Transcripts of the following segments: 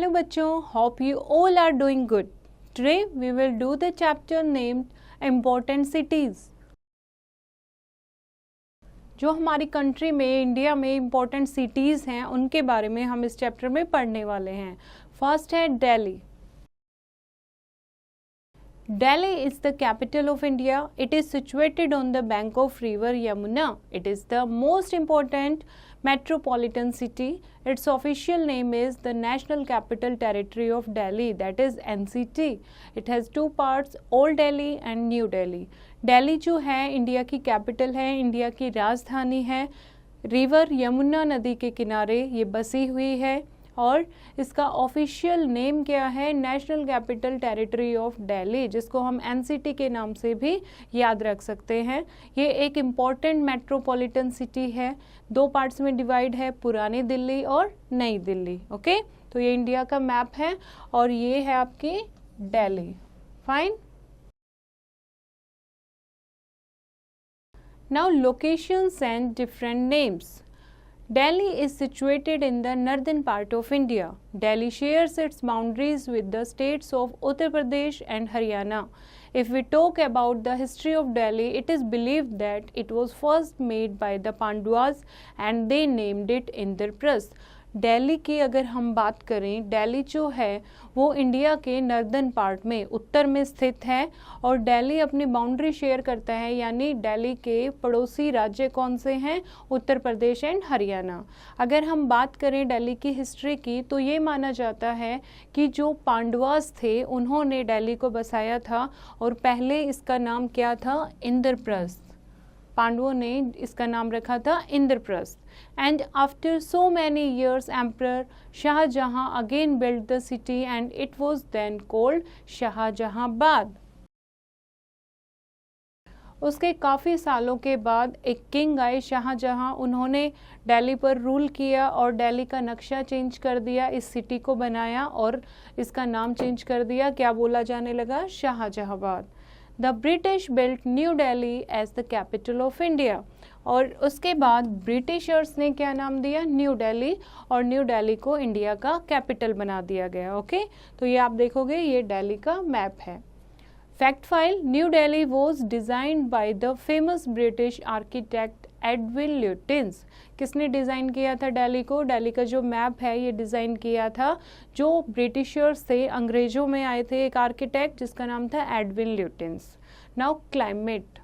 Hello बच्चों, hope you all are doing good. Today we will do the chapter named Important Cities. जो हमारी country में India में important cities हैं उनके बारे में हम इस चैप्टर में पढ़ने वाले हैं. फर्स्ट है Delhi. Delhi is the capital of India. It is situated on the bank of river Yamuna. It is the most important metropolitan city. Its official name is the National Capital Territory of Delhi, that is NCT. It has two parts, Old Delhi and New Delhi. Delhi जो है India की capital है, India की राजधानी है, river Yamuna नदी के किनारे ये बसी हुई है और इसका ऑफिशियल नेम क्या है, national capital territory of Delhi, जिसको हम एनसीटी के नाम से भी याद रख सकते हैं. ये एक इम्पॉर्टेंट मेट्रोपॉलिटन सिटी है, दो पार्ट्स में डिवाइड है, पुरानी दिल्ली और नई दिल्ली. ओके, तो ये इंडिया का मैप है और ये है आपकी Delhi. Fine. Now locations and different names. Delhi is situated in the northern part of India. Delhi shares its boundaries with the states of Uttar Pradesh and Haryana. If we talk about the history of Delhi, it is believed that it was first made by the Pandavas and they named it Indraprasth. Delhi की अगर हम बात करें, दिल्ली जो है वो India के northern part में उत्तर में स्थित है और दिल्ली अपनी बाउंड्री शेयर करता है, यानी दिल्ली के पड़ोसी राज्य कौन से हैं, उत्तर प्रदेश एंड हरियाणा. अगर हम बात करें दिल्ली की हिस्ट्री की तो ये माना जाता है कि जो पांडवास थे उन्होंने दिल्ली को बसाया था और पहले इसका नाम क्या था, इंद्रप्रस्थ. पांडवों ने इसका नाम रखा था Indraprastha. And after so many years emperor Shahjahan again build the city and it was then called Shahjahanabad. उसके काफ़ी सालों के बाद एक किंग आए शाहजहां, उन्होंने दिल्ली पर रूल किया और दिल्ली का नक्शा चेंज कर दिया, इस सिटी को बनाया और इसका नाम चेंज कर दिया. क्या बोला जाने लगा, Shahjahanabad. The British built New Delhi as the capital of India. और उसके बाद ब्रिटिशर्स ने क्या नाम दिया, न्यू दिल्ली, और न्यू दिल्ली को इंडिया का कैपिटल बना दिया गया. ओके, तो ये आप देखोगे ये दिल्ली का मैप है. Fact file. New Delhi was designed by the famous British architect Edwin Lutyens. किसने डिज़ाइन किया था दिल्ली को, दिल्ली का जो मैप है ये डिज़ाइन किया था जो ब्रिटिशर्स थे, अंग्रेजों में आए थे, एक आर्किटेक्ट जिसका नाम था Edwin Lutyens. Now climate.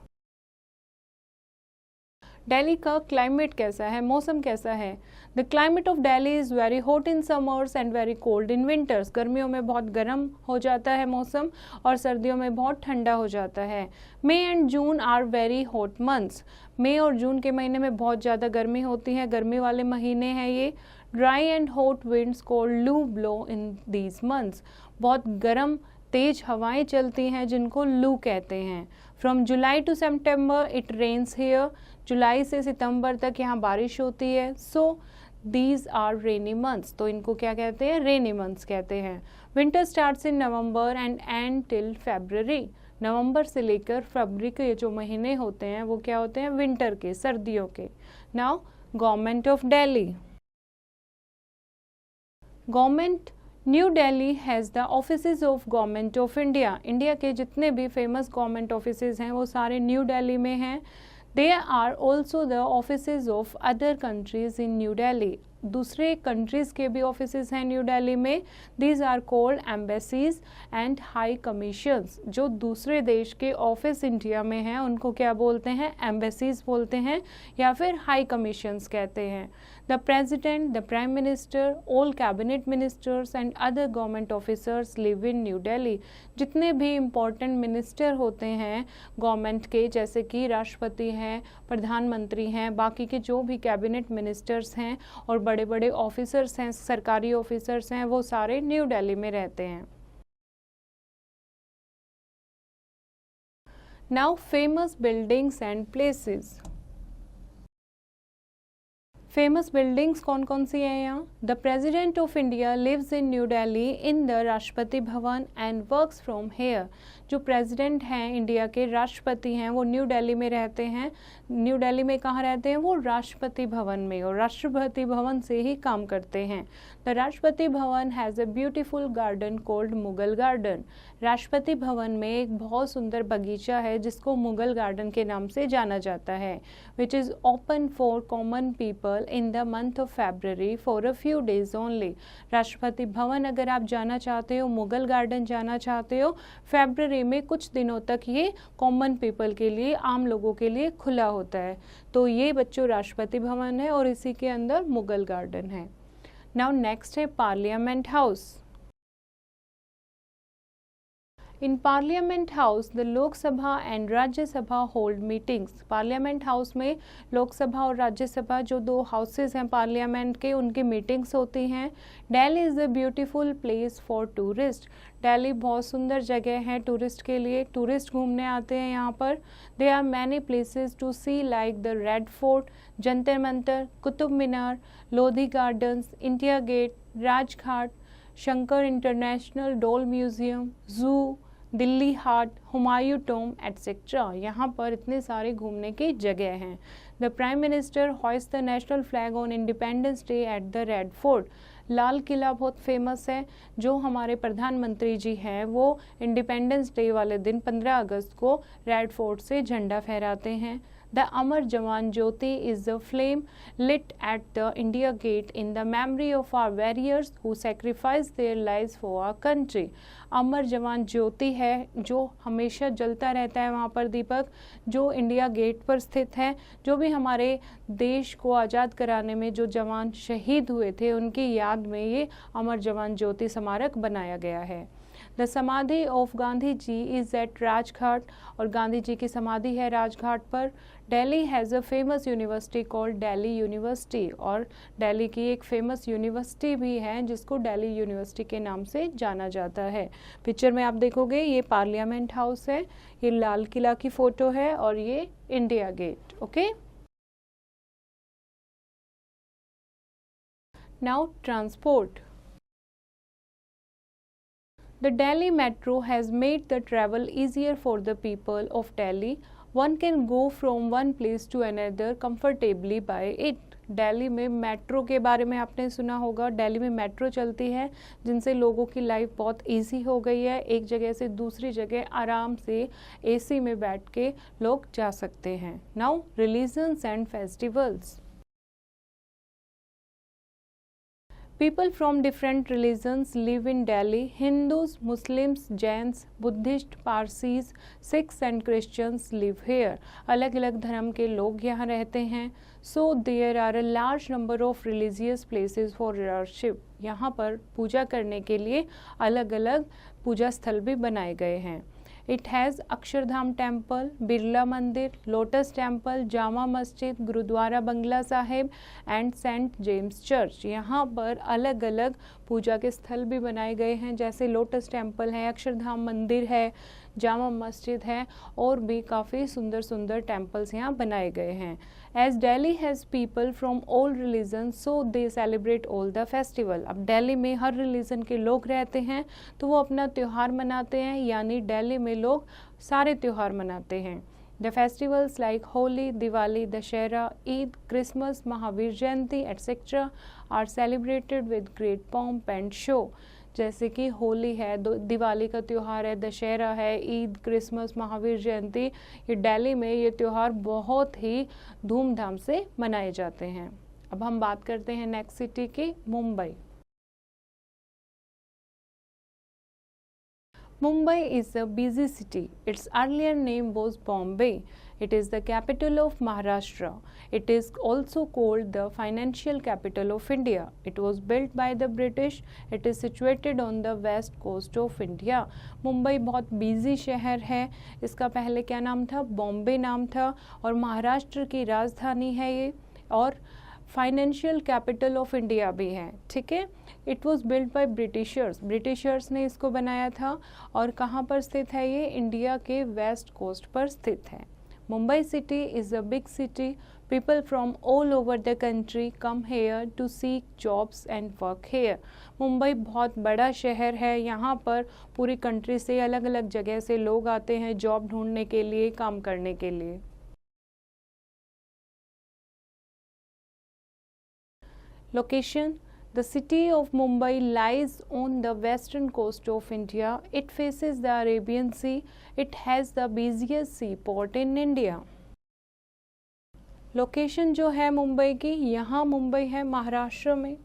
Delhi का क्लाइमेट कैसा है, मौसम कैसा है. The climate of Delhi is very hot in summers and very cold in winters. गर्मियों में बहुत गर्म हो जाता है मौसम और सर्दियों में बहुत ठंडा हो जाता है. May and June are very hot months. मई और जून के महीने में बहुत ज़्यादा गर्मी होती है, गर्मी वाले महीने हैं ये. Dry and hot winds called लू ब्लो इन दीज मंथ्स. बहुत गर्म तेज हवाएं चलती हैं जिनको लू कहते हैं. From July to September it rains here. जुलाई से सितंबर तक यहाँ बारिश होती है. So these are rainy months. तो इनको क्या कहते हैं, रेनी मंथ्स कहते हैं. Winter starts in November and end till February. नवंबर से लेकर फरवरी के जो महीने होते हैं वो क्या होते हैं, विंटर के, सर्दियों के. Now government of Delhi. Government new Delhi has the offices of government of India. India के जितने भी फेमस गवर्नमेंट ऑफिसेज हैं वो सारे न्यू दिल्ली में हैं. There are also the offices of other countries in New Delhi. दूसरे कंट्रीज़ के भी ऑफिसेज हैं न्यू दिल्ली में. These are called embassies and high commissions. जो दूसरे देश के ऑफिस इंडिया में हैं उनको क्या बोलते हैं, एम्बेसीज बोलते हैं या फिर हाई कमीशंस कहते हैं. The president, the prime minister, all cabinet ministers and other government officers live in New Delhi. जितने भी इम्पोर्टेंट मिनिस्टर होते हैं गवर्नमेंट के, जैसे कि राष्ट्रपति हैं, प्रधानमंत्री हैं, बाकी के जो भी कैबिनेट मिनिस्टर्स हैं और बड़े बड़े ऑफिसर्स हैं, सरकारी ऑफिसर्स हैं, वो सारे न्यू दिल्ली में रहते हैं. Now famous buildings and places. Famous buildings कौन कौन सी हैं यहाँ. The president of India lives in New Delhi in the Rashtrapati Bhavan and works from here. जो प्रेसिडेंट हैं इंडिया के, राष्ट्रपति हैं, वो न्यू दिल्ली में रहते हैं। न्यू दिल्ली में कहाँ रहते हैं वो? राष्ट्रपति भवन में, और राष्ट्रपति भवन से ही काम करते हैं। द राष्ट्रपति भवन has a beautiful garden called Mughal garden. Rashtrapati Bhavan में एक बहुत सुंदर बगीचा है जिसको मुगल गार्डन के नाम से जाना जाता है, which is open for common people in the month of February for a few days only. Rashtrapati Bhavan अगर आप जाना चाहते हो, मुगल गार्डन जाना चाहते हो, फेब्रवरी में कुछ दिनों तक ये कॉमन पीपल के लिए, आम लोगों के लिए खुला होता है। तो ये बच्चों राष्ट्रपति भवन है और इसी के अंदर मुगल गार्डन है। नाउ नेक्स्ट है parliament house. In Parliament House, the Lok Sabha and Rajya Sabha hold meetings. Parliament House में लोकसभा और राज्यसभा जो दो हाउसेज हैं पार्लियामेंट के, उनकी मीटिंग्स होती हैं। Delhi is a beautiful place for tourist. Delhi बहुत सुंदर जगह है टूरिस्ट के लिए, टूरिस्ट घूमने आते हैं यहाँ पर। There are many places to see like the red fort, Jantar Mantar, Qutub Minar, Lodhi gardens, India gate, Rajghat, Shankar international doll museum, zoo, Delhi Haat, Humayun tomb etcetera. यहाँ पर इतने सारे घूमने की जगह हैं। The prime minister hoist the national flag on independence day at the red fort. Lal Qila बहुत famous है। जो हमारे प्रधानमंत्री जी हैं वो इंडिपेंडेंस डे वाले दिन 15 अगस्त को रेड फोर्ट से झंडा फहराते हैं। The Amar Jawan Jyoti is a flame lit at the India Gate in the memory of our warriors who sacrificed their lives for our country. अमर जवान ज्योति है जो हमेशा जलता रहता है वहाँ पर दीपक, जो इंडिया गेट पर स्थित है। जो भी हमारे देश को आज़ाद कराने में जो जवान शहीद हुए थे उनकी याद में ये अमर जवान ज्योति स्मारक बनाया गया है। The samadhi of Gandhi ji is at Rajghat, और गांधी जी की समाधि है राजघाट पर। Delhi has a famous university called Delhi university, और दिल्ली की एक फेमस यूनिवर्सिटी भी है जिसको दिल्ली यूनिवर्सिटी के नाम से जाना जाता है। पिक्चर में आप देखोगे ये पार्लियामेंट हाउस है, ये लाल किला की फ़ोटो है और ये India Gate. Okay, now transport. The Delhi Metro has made the travel easier for the people of Delhi. One can go from one place to another comfortably by it. Delhi में metro के बारे में आपने सुना होगा। दिल्ली में मेट्रो चलती है जिनसे लोगों की लाइफ बहुत इजी हो गई है। एक जगह से दूसरी जगह आराम से एसी में बैठ के लोग जा सकते हैं। Now religions and festivals. People from different religions live in Delhi. Hindus, Muslims, Jains, Buddhists, Parsis, Sikhs and Christians live here. अलग अलग धर्म के लोग यहाँ रहते हैं। So there are a large number of religious places for worship. यहाँ पर पूजा करने के लिए अलग अलग पूजा स्थल भी बनाए गए हैं। It has Akshardham temple, Birla Mandir, lotus temple, Jama Masjid, Gurudwara Bangla Sahib and saint James church. यहाँ पर अलग अलग पूजा के स्थल भी बनाए गए हैं, जैसे लोटस टेम्पल है, अक्षरधाम मंदिर है, जामा मस्जिद है, और भी काफ़ी सुंदर सुंदर टेम्पल्स यहाँ बनाए गए हैं। As Delhi has people from all religion so they celebrate all the festival. अब दिल्ली में हर रिलीजन के लोग रहते हैं तो वो अपना त्यौहार मनाते हैं, यानी दिल्ली में लोग सारे त्यौहार मनाते हैं। The festivals like Holi, Diwali, Dussehra, Eid, Christmas, Mahavir Jayanti etcetera are celebrated with great pomp and show. जैसे कि होली है, दिवाली का त्यौहार है, दशहरा है, ईद, क्रिसमस, महावीर जयंती, ये दिल्ली में ये त्यौहार बहुत ही धूमधाम से मनाए जाते हैं। अब हम बात करते हैं नेक्स्ट सिटी की, Mumbai. Mumbai is a busy city. Its earlier name was Bombay. It is the capital of Maharashtra. It is also called the financial capital of India. It was built by the British. It is situated on the west coast of India. Mumbai बहुत busy शहर है। इसका पहले क्या नाम था? बॉम्बे नाम था, और महाराष्ट्र की राजधानी है ये, और फाइनेंशियल कैपिटल ऑफ इंडिया भी है। ठीक है, it was build by Britishers. Britishers ने इसको बनाया था, और कहाँ पर स्थित है ये? इंडिया के वेस्ट कोस्ट पर स्थित है। Mumbai city is a big city. People from all over the country come here to seek jobs and work here. Mumbai बहुत बड़ा शहर है, यहाँ पर पूरी कंट्री से अलग अलग जगह से लोग आते हैं जॉब ढूंढने के लिए, काम करने के लिए. Location. The city of Mumbai lies on the western coast of India. It faces the Arabian Sea. It has the busiest seaport in India. Location जो है मुंबई की, यहाँ मुंबई है महाराष्ट्र में.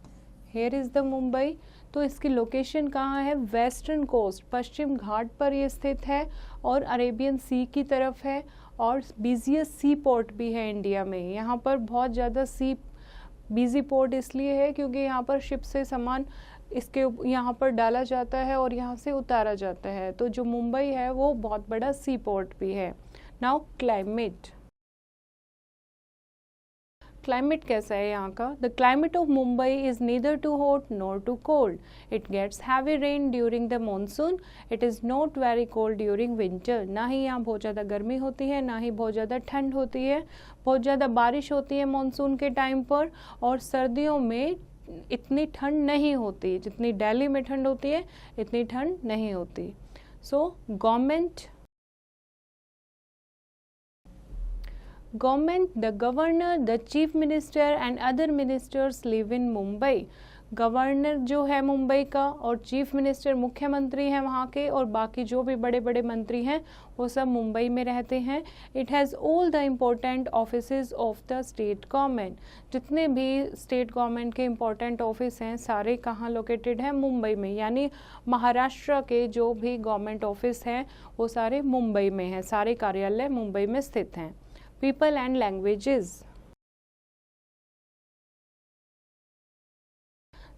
Here is the Mumbai. तो इसकी लोकेशन कहाँ है? वेस्टर्न कोस्ट, पश्चिम घाट पर ये स्थित है और अरेबियन सी की तरफ है और बिजिएस्ट सी पोर्ट भी है इंडिया में. यहाँ पर बहुत ज़्यादा बिजी पोर्ट इसलिए है क्योंकि यहाँ पर शिप से सामान इसके यहाँ पर डाला जाता है और यहाँ से उतारा जाता है. तो जो मुंबई है वो बहुत बड़ा सी पोर्ट भी है. Now climate. क्लाइमेट कैसा है यहाँ का? The climate of Mumbai is neither too hot nor too cold. It gets heavy rain during the monsoon. It is not very cold during winter. ना ही यहाँ बहुत ज़्यादा गर्मी होती है, ना ही बहुत ज़्यादा ठंड होती है. बहुत ज़्यादा बारिश होती है मानसून के टाइम पर और सर्दियों में इतनी ठंड नहीं होती. जितनी दिल्ली में ठंड होती है इतनी ठंड नहीं होती. सो Government, the governor, the chief minister and other ministers live in Mumbai. Governor जो है मुंबई का और चीफ मिनिस्टर मुख्यमंत्री हैं वहाँ के और बाकी जो भी बड़े बड़े मंत्री हैं वो सब मुंबई में रहते हैं. It has all the important offices of the state government. जितने भी स्टेट गवर्नमेंट के इम्पोर्टेंट ऑफिस हैं सारे कहाँ लोकेटेड हैं? मुंबई में. यानी महाराष्ट्र के जो भी गवर्नमेंट ऑफिस हैं वो सारे मुंबई में हैं. सारे कार्यालय मुंबई में स्थित हैं. People and languages.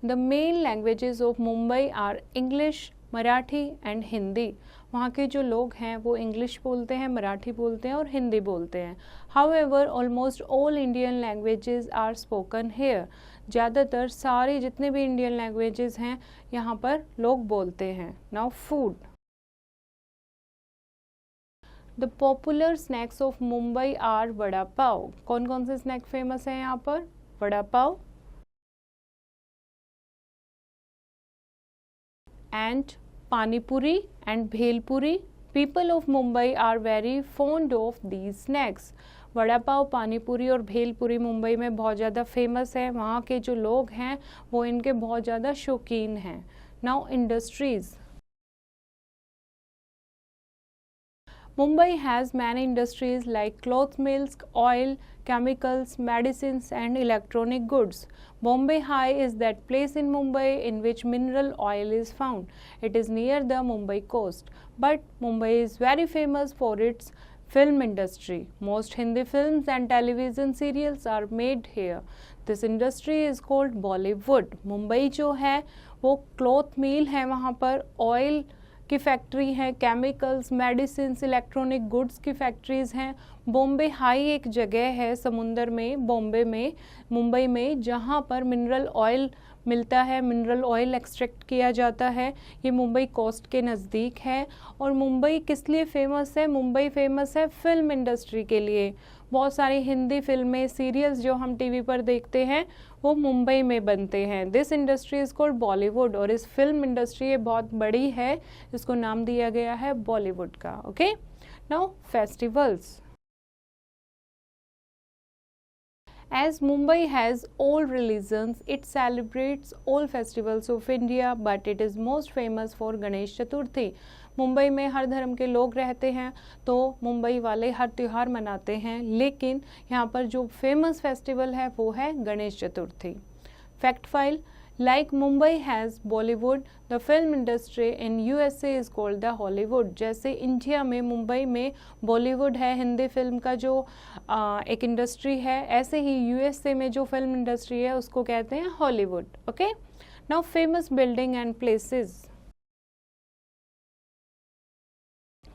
The main languages of Mumbai are English, Marathi and Hindi. वहाँ के जो लोग हैं वो इंग्लिश बोलते हैं, मराठी बोलते हैं और हिंदी बोलते हैं. However, almost all Indian languages are spoken here. ज़्यादातर सारे जितने भी इंडियन लैंग्वेजेस हैं यहाँ पर लोग बोलते हैं. Now food. The popular snacks of Mumbai are vada pav. कौन कौन से स्नैक फेमस हैं यहाँ पर? Vada pav and panipuri and bhelpuri. People of Mumbai are very fond of these snacks. Vada pav, panipuri और भेलपुरी मुंबई में बहुत ज़्यादा फेमस है. वहाँ के जो लोग हैं वो इनके बहुत ज़्यादा शौकीन हैं. Now industries. Mumbai has many industries like cloth mills, oil, chemicals, medicines and electronic goods. Bombay High is that place in Mumbai in which mineral oil is found. It is near the Mumbai coast. But Mumbai is very famous for its film industry. Most Hindi films and television serials are made here. This industry is called Bollywood. Mumbai जो है वो cloth mill है, वहाँ पर oil की factory है, chemicals, medicines, electronic goods की factories हैं. बॉम्बे हाई एक जगह है समुंदर में, बॉम्बे में, मुंबई में, जहाँ पर मिनरल ऑयल मिलता है, मिनरल ऑयल एक्सट्रैक्ट किया जाता है. ये मुंबई कोस्ट के नज़दीक है. और मुंबई किस लिए फेमस है? मुंबई फेमस है फिल्म इंडस्ट्री के लिए. बहुत सारी हिंदी फिल्में, सीरियल्स जो हम टीवी पर देखते हैं वो मुंबई में बनते हैं. This industry is called Bollywood. और इस फिल्म इंडस्ट्री ये बहुत बड़ी है, इसको नाम दिया गया है बॉलीवुड का. Okay. Now festivals. As Mumbai has all religions, it celebrates all festivals of India, but it is most famous for Ganesh Chaturthi. Mumbai में हर धर्म के लोग रहते हैं तो मुंबई वाले हर त्यौहार मनाते हैं, लेकिन यहाँ पर जो फेमस फेस्टिवल है वो है Ganesh Chaturthi. Fact file. Like Mumbai has Bollywood, the film industry in USA is called the Hollywood. जैसे इंडिया में मुंबई में बॉलीवुड है, हिंदी फिल्म का जो एक इंडस्ट्री है, ऐसे ही यूएसए में जो फिल्म इंडस्ट्री है उसको कहते हैं Hollywood. Okay. Now famous building and places.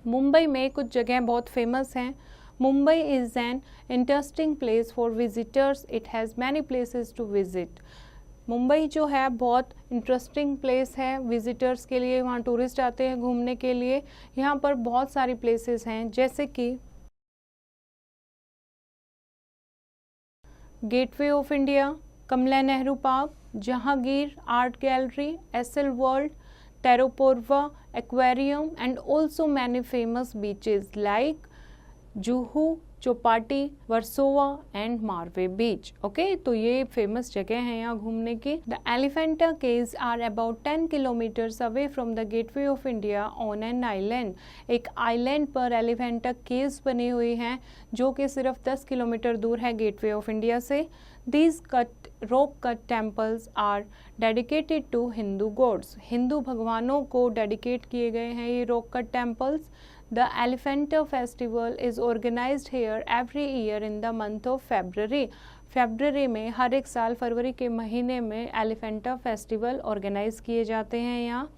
Mumbai में कुछ जगह बहुत फेमस हैं. Mumbai is an interesting place for visitors. It has many places to visit. Mumbai जो है बहुत इंटरेस्टिंग प्लेस है विजिटर्स के लिए. वहाँ टूरिस्ट आते हैं घूमने के लिए. यहाँ पर बहुत सारी प्लेसेस हैं जैसे कि gateway of India, Kamala Nehru park, Jahangir art gallery, Essel world, Taraporewala aquarium, and also many famous beaches like Juhu, Chowpatty, Versova and Marve beach. Okay, तो ये फेमस जगह हैं यहाँ घूमने की। The Elephanta caves are about 10 kilometres away from the gateway of India on an island. एक island पर Elephanta caves बनी हुई हैं जो कि सिर्फ 10 किलोमीटर दूर है गेटवे ऑफ इंडिया से। These rock cut temples are dedicated to Hindu gods. Hindu भगवानों को डेडिकेट किए गए हैं ये rock cut temples. The Elephanta festival is organized here every year in the month of February. February में हर एक साल फरवरी के महीने में एलिफेंटा फेस्टिवल ऑर्गेनाइज किए जाते हैं यहाँ।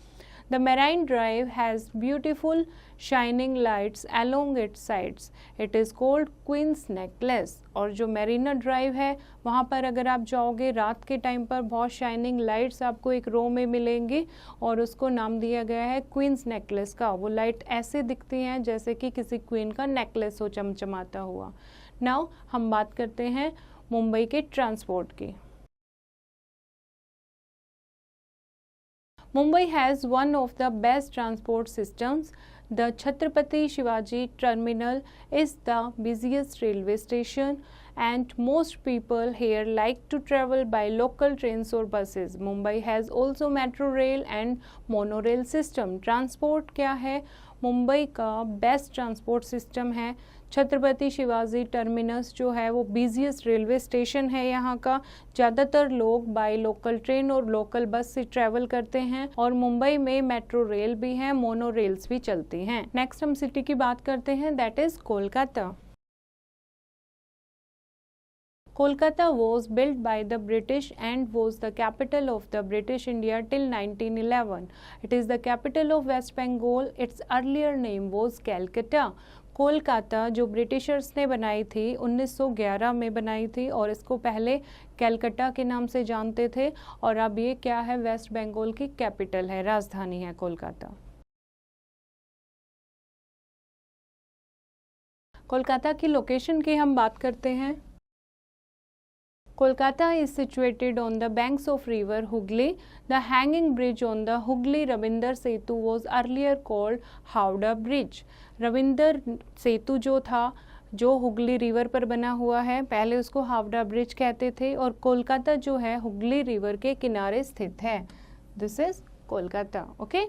The Marine Drive has beautiful shining lights along its sides. It is called Queen's Necklace. और जो मेरीना ड्राइव है वहाँ पर अगर आप जाओगे रात के टाइम पर बहुत शाइनिंग लाइट्स आपको एक रो में मिलेंगी और उसको नाम दिया गया है क्वींस नेकलेस का। वो लाइट ऐसे दिखती हैं जैसे कि किसी क्वीन का नेकलेस हो चमचमाता हुआ। नाउ हम बात करते हैं मुंबई के ट्रांसपोर्ट की। Mumbai has one of the best transport systems. The Chhatrapati Shivaji Terminal is the busiest railway station and most people here like to travel by local trains or buses. Mumbai has also metro rail and monorail system. Transport क्या है? मुंबई का best transport system है। Chhatrapati Shivaji terminus जो है वो busiest railway station है यहाँ का। ज़्यादातर लोग बाय लोकल ट्रेन और लोकल बस से ट्रैवल करते हैं और मुंबई में मेट्रो रेल भी हैं, मोनो रेल्स भी चलती हैं। नेक्स्ट हम सिटी की बात करते हैं, that is Kolkata. Kolkata was built by the British and was the capital of the British India till 1911. It is the capital of West Bengal. Its earlier name was Calcutta. Kolkata जो Britishers ने बनाई थी 1911 में बनाई थी और इसको पहले कैलकटा के नाम से जानते थे और अब ये क्या है, वेस्ट बंगाल की कैपिटल है, राजधानी है कोलकाता। कोलकाता की लोकेशन की हम बात करते हैं। Kolkata is situated on the banks of river Hooghly. The hanging bridge on the Hooghly-Rabindra Setu was earlier called Howrah Bridge. Ravinder सेतु जो था जो हुगली रिवर पर बना हुआ है पहले उसको हावड़ा ब्रिज कहते थे और कोलकाता जो है हुगली रिवर के किनारे स्थित है। This is Kolkata. Okay,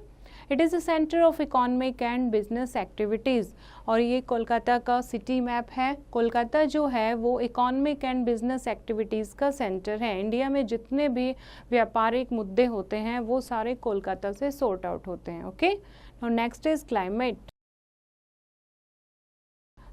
it is a centre of economic and business activities और ये कोलकाता का सिटी मैप है। कोलकाता जो है वो इकोनॉमिक एंड बिजनेस एक्टिविटीज़ का सेंटर है। इंडिया में जितने भी व्यापारिक मुद्दे होते हैं वो सारे कोलकाता से सॉर्ट आउट होते हैं। Okay, now next is climate.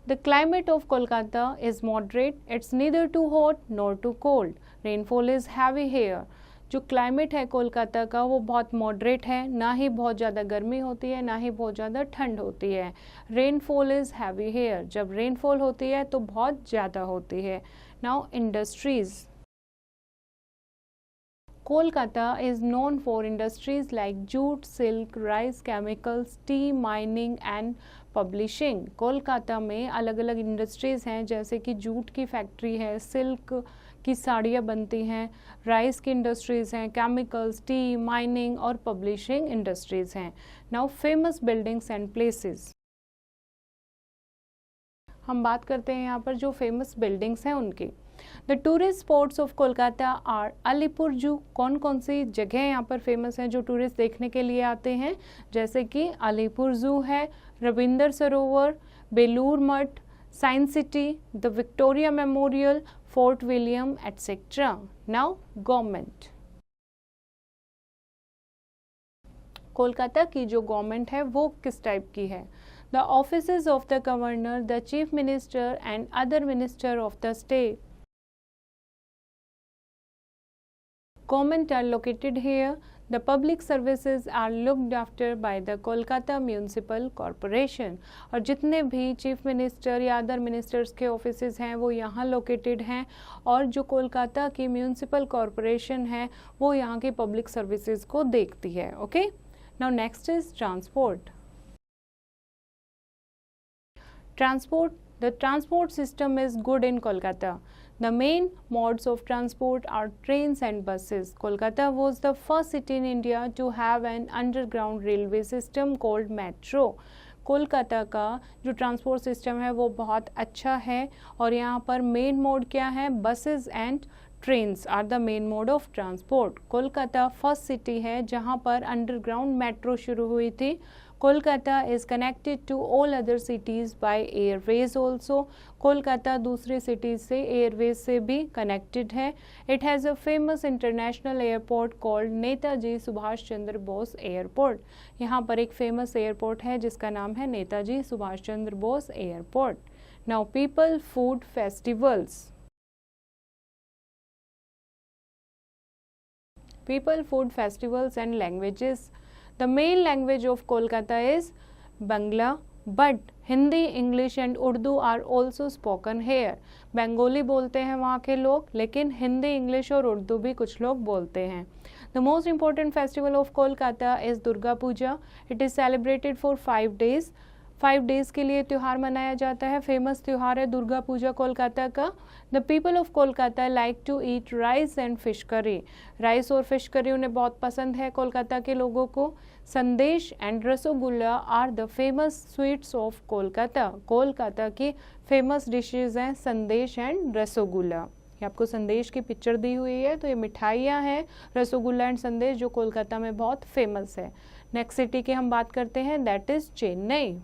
The climate of Kolkata is moderate. It's neither too hot nor too cold. Rainfall is heavy here. जो क्लाइमेट है कोलकाता का वो बहुत मॉडरेट है, ना ही बहुत ज़्यादा गर्मी होती है ना ही बहुत ज़्यादा ठंड होती है। रेनफॉल इज़ हैवी हेयर, जब रेनफॉल होती है तो बहुत ज़्यादा होती है। Now industries. Kolkata is known for industries like jute, silk, rice, chemicals, T, mining and publishing. Kolkata में अलग अलग इंडस्ट्रीज़ हैं जैसे कि जूट की फैक्ट्री है, सिल्क की साड़ियाँ बनती हैं, राइस की इंडस्ट्रीज़ हैं, केमिकल्स, टी, माइनिंग और पब्लिशिंग इंडस्ट्रीज़ हैं। Now famous buildings and places. हम बात करते हैं यहाँ पर जो फेमस बिल्डिंग्स हैं उनकी। The tourist spots of Kolkata are Alipur zoo. कौन कौन सी जगह यहाँ पर फेमस हैं जो टूरिस्ट देखने के लिए आते हैं, जैसे कि अलीपुर जू है, रविंद्र सरोवर, Belur Math, science city, the Victoria memorial, fort William etcetera. Now government. Kolkata की जो गवर्नमेंट है वो किस टाइप की है? The offices of the governor, the chief minister and other minister of the state government are located here. The public services are looked after by the Kolkata Municipal Corporation. और जितने भी chief minister या other ministers के offices हैं वो यहाँ located हैं और जो कोलकाता की म्यूनिसिपल कॉरपोरेशन है वो यहाँ की पब्लिक सर्विसेज को देखती है। Okay, now next is transport. Transport The transport system is good in Kolkata. The main modes of transport are trains and buses. Kolkata was the first city in India to have an underground railway system called metro. Kolkata का जो transport system है वो बहुत अच्छा है और यहाँ पर मेन मोड क्या है, buses and trains are the main mode of transport. Kolkata first city है जहाँ पर अंडरग्राउंड मेट्रो शुरू हुई थी. Kolkata is connected to all other cities by airways also. Kolkata दूसरी सिटीज़ से एयरवेज से भी कनेक्टेड है. It has a famous international airport called Netaji Subhash Chandra Bose airport. यहाँ पर एक फेमस एयरपोर्ट है जिसका नाम है Netaji Subhash Chandra Bose airport. Now people, food, festivals. People, food, festivals and languages. The main language of Kolkata is Bangla, but Hindi, English and Urdu are also spoken here. Bengali बोलते हैं वहाँ के लोग, लेकिन हिंदी, इंग्लिश और उर्दू भी कुछ लोग बोलते हैं. The most important festival of Kolkata is Durga Puja. It is celebrated for 5 days. 5 days के लिए त्यौहार मनाया जाता है. फेमस त्यौहार है दुर्गा पूजा कोलकाता का. The people of Kolkata like to eat rice and fish curry. Rice और फिश करी उन्हें बहुत पसंद है कोलकाता के लोगों को. Sandesh and rasgulla are the famous sweets of Kolkata. Kolkata की फेमस डिशेज हैं संदेश एंड रसोगुल्ला. ये आपको संदेश की पिक्चर दी हुई है, तो ये मिठाइयाँ हैं रसोगुल्ला एंड संदेश जो कोलकाता में बहुत फेमस है. नेक्स्ट सिटी की हम बात करते हैं, that is Chennai.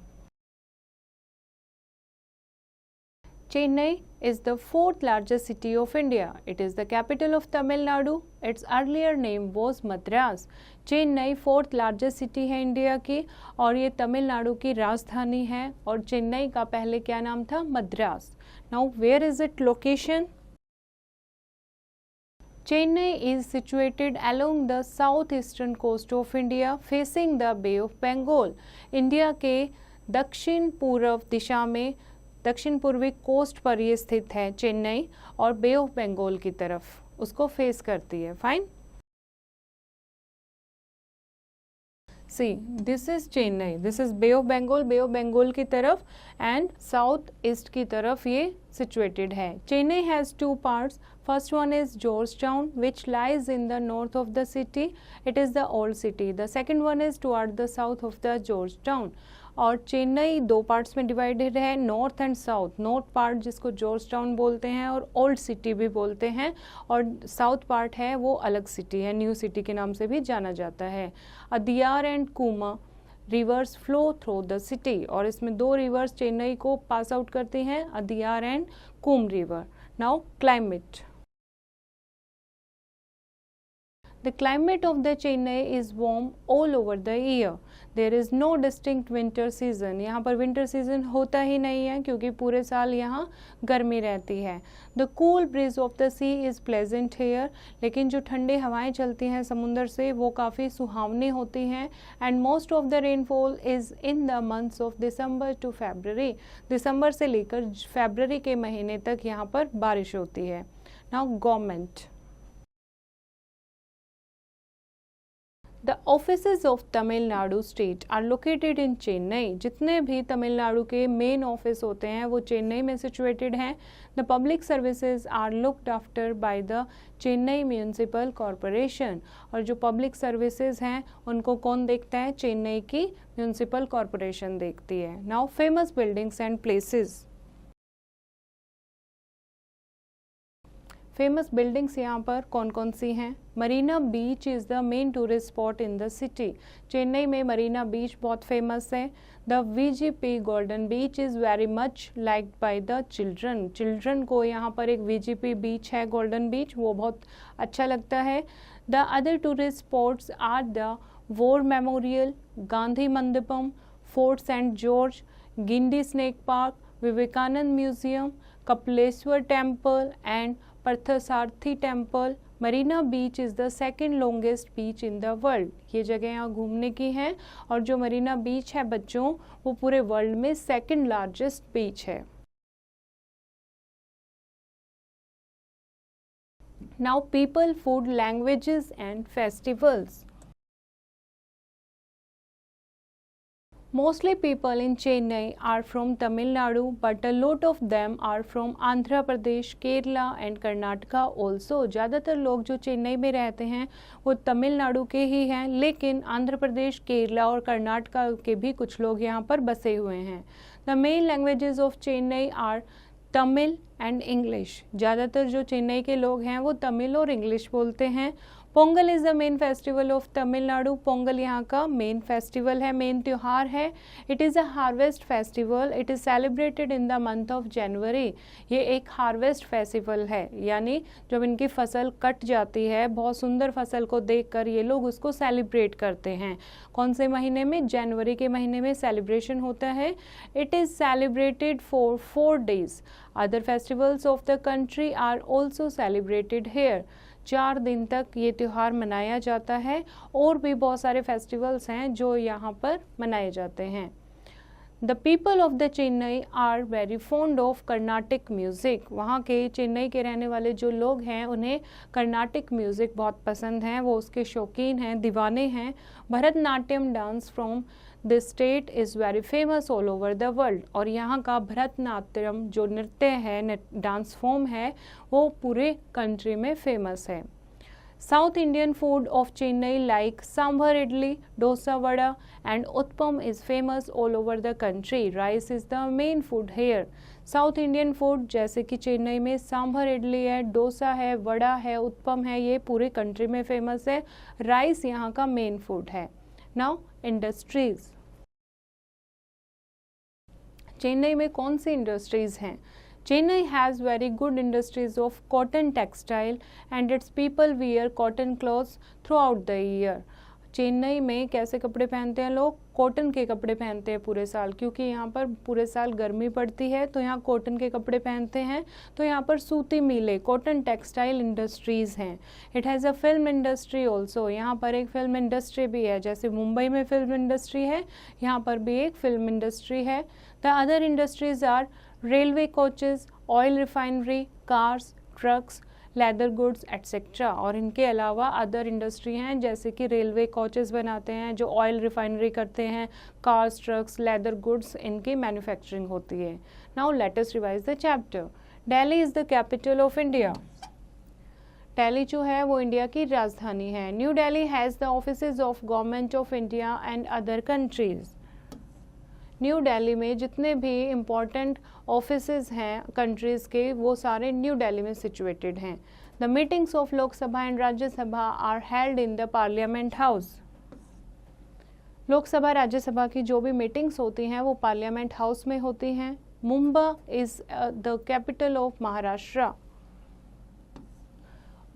Chennai is the 4th largest city of India. It is the capital of Tamil Nadu. Its earlier name was Madras. Chennai 4th largest city है इंडिया की और ये तमिलनाडु की राजधानी है. और चेन्नई का पहले क्या नाम था, Madras. Now where is it location? Chennai is situated along the southeastern coast of India, facing the Bay of Bengal. India के दक्षिण पूर्व दिशा में दक्षिण पूर्वी कोस्ट पर ये स्थित है चेन्नई, और बे ऑफ बंगाल की तरफ उसको फेस करती है. Fine. See this is Chennai, this is Bay of Bengal की तरफ एंड साउथ ईस्ट की तरफ ये सिचुएटेड है. Chennai has 2 parts. First one is George town which lies in the north of the city. It is the old city. The second one is toward the south of the George town. और Chennai 2 parts में divided है, north and south. North part जिसको George town बोलते हैं और old city भी बोलते हैं, और साउथ पार्ट है वो अलग सिटी है, न्यू सिटी के नाम से भी जाना जाता है. Adyar and Cooum rivers flow through the city. और इसमें 2 रिवर्स चेन्नई को पास आउट करती हैं, Adyar and Cooum river. Now climate. The climate of the Chennai is warm all over the year. There is no distinct winter season. यहाँ पर winter season होता ही नहीं है क्योंकि पूरे साल यहाँ गर्मी रहती है. The cool breeze of the sea is pleasant here. लेकिन जो ठंडी हवाएं चलती हैं समुंदर से वो काफ़ी सुहावनी होती हैं. And most of the rainfall is in the months of December to February. दिसंबर से लेकर फरवरी के महीने तक यहाँ पर बारिश होती है. Now government. The offices of Tamil Nadu state are located in Chennai. जितने भी तमिलनाडु के मेन ऑफिस होते हैं वो चेन्नई में सिचुएटेड हैं. The public services are looked after by the Chennai Municipal Corporation. और जो पब्लिक सर्विसेज हैं उनको कौन देखता है, चेन्नई की म्यूनिसिपल कॉरपोरेशन देखती है. Now famous buildings and places. Famous buildings यहाँ पर कौन कौन सी हैं. Marina Beach is the main tourist spot in the city. Chennai में मरीना बीच बहुत फेमस है. The VGP golden beach is very much liked by the children. Children को यहाँ पर एक VGP बीच है गोल्डन बीच, वो बहुत अच्छा लगता है. The other tourist spots are the War Memorial, Gandhi Mandapam, Fort Saint George, Guindy Snake Park, Vivekananda Museum, Kapileswarar Temple and Parthasarathy Temple. Marina Beach is the second longest beach in the world. ये जगह यहाँ घूमने की हैं और जो मरीना बीच है बच्चों वो पूरे वर्ल्ड में सेकेंड लार्जेस्ट बीच है. Now people, food, languages and festivals. Mostly people in Chennai are from Tamil Nadu, but a lot of them are from Andhra Pradesh, Kerala and Karnataka also. ज़्यादातर लोग जो चेन्नई में रहते हैं वो तमिलनाडु के ही हैं, लेकिन आंध्र प्रदेश, केरला और कर्नाटका के भी कुछ लोग यहाँ पर बसे हुए हैं. The main languages of Chennai are Tamil and English. ज़्यादातर जो चेन्नई के लोग हैं वो तमिल और इंग्लिश बोलते हैं. Pongal is the main festival of Tamil Nadu. Pongal यहाँ का मेन फेस्टिवल है, मेन त्यौहार है. It is a harvest festival. It is celebrated in the month of January. ये एक हार्वेस्ट फेस्टिवल है, यानी जब इनकी फसल कट जाती है, बहुत सुंदर फसल को देखकर ये लोग उसको सेलिब्रेट करते हैं. कौन से महीने में? जनवरी के महीने में सेलिब्रेशन होता है. It is celebrated for 4 days. Other festivals of the country are also celebrated here. 4 दिन तक ये त्यौहार मनाया जाता है. और भी बहुत सारे फेस्टिवल्स हैं जो यहाँ पर मनाए जाते हैं. The people of the Chennai are very fond of Carnatic music. वहाँ के चेन्नई के रहने वाले जो लोग हैं उन्हें कर्नाटिक म्यूज़िक बहुत पसंद हैं, वो उसके शौकीन हैं, दीवाने हैं. Bharatanatyam dance from this state is very famous all over the world. और यहाँ का भरतनाट्यम जो नृत्य है, डांस फॉर्म है, वो पूरे कंट्री में फेमस है. South Indian food of Chennai like sambar idli, dosa vada and utpam is famous all over the country. Rice is the main food here. South Indian food जैसे कि चेन्नई में सांभर इडली है, डोसा है, वड़ा है, उत्पम है, ये पूरे कंट्री में फेमस है. राइस यहाँ का मेन फूड है. Now industries. चेन्नई में कौन सी इंडस्ट्रीज हैं? Chennai has very good industries of cotton textile and its people wear cotton clothes throughout the year. Chennai में कैसे कपड़े पहनते हैं लोग? कॉटन के कपड़े पहनते हैं पूरे साल, क्योंकि यहाँ पर पूरे साल गर्मी पड़ती है तो यहाँ कॉटन के कपड़े पहनते हैं. तो यहाँ पर सूती मिलें, कॉटन टेक्सटाइल इंडस्ट्रीज़ हैं. It has a film industry also. यहाँ पर एक फिल्म इंडस्ट्री भी है. जैसे मुंबई में फिल्म इंडस्ट्री है, यहाँ पर भी एक फिल्म इंडस्ट्री है. The other industries are railway coaches, oil refinery, cars, trucks, leather goods etcetera. और इनके अलावा अदर इंडस्ट्री हैं जैसे कि रेलवे कोचेस बनाते हैं, जो ऑयल रिफाइनरी करते हैं, कार्स, ट्रक्स, लेदर गुड्स, इनकी मैन्युफैक्चरिंग होती है. Now let us revise the chapter. Delhi is the capital of India. Delhi जो है वो इंडिया की राजधानी है. New Delhi has the offices of government of India and other countries. New Delhi में जितने भी इम्पॉर्टेंट ऑफिसेज हैं कंट्रीज़ के, वो सारे न्यू दिल्ली में सिचुएटेड हैं. The meetings of Lok Sabha and Rajya Sabha are held in the Parliament House. Lok Sabha Rajya Sabha की जो भी मीटिंग्स होती हैं वो पार्लियामेंट हाउस में होती हैं. Mumbai is the capital of Maharashtra.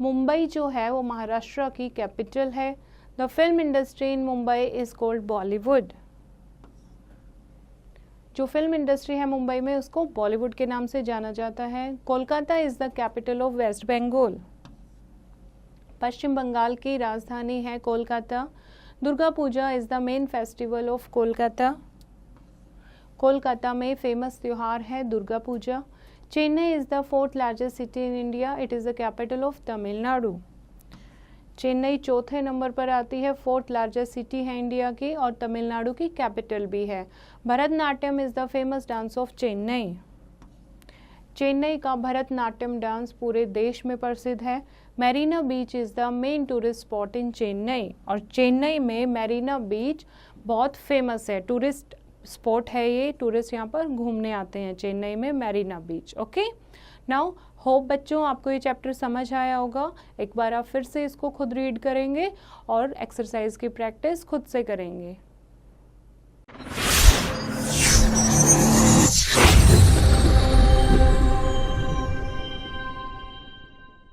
Mumbai जो है वो महाराष्ट्र की कैपिटल है. The film industry in Mumbai is called Bollywood. जो फिल्म इंडस्ट्री है मुंबई में उसको बॉलीवुड के नाम से जाना जाता है. Kolkata is the capital of west Bengal. Paschim Bengal की राजधानी है Kolkata. Durga Puja is the main festival of Kolkata. Kolkata में फेमस त्यौहार है Durga Puja. Chennai is the 4th largest city in India. It is the capital of Tamil Nadu. Chennai 4थे नंबर पर आती है, 4th लार्जेस्ट सिटी है इंडिया की और तमिलनाडु की कैपिटल भी है. Bharatanatyam is the famous dance of Chennai. Chennai का भरतनाट्यम डांस पूरे देश में प्रसिद्ध है. Marina beach is the main tourist spot in Chennai. और चेन्नई में मैरीना बीच बहुत फेमस है, टूरिस्ट स्पॉट है ये. टूरिस्ट यहाँ पर घूमने आते हैं चेन्नई में मैरीना बीच. ओके, नाउ होप बच्चों आपको ये चैप्टर समझ आया होगा. एक बार आप फिर से इसको खुद रीड करेंगे और एक्सरसाइज की प्रैक्टिस खुद से करेंगे.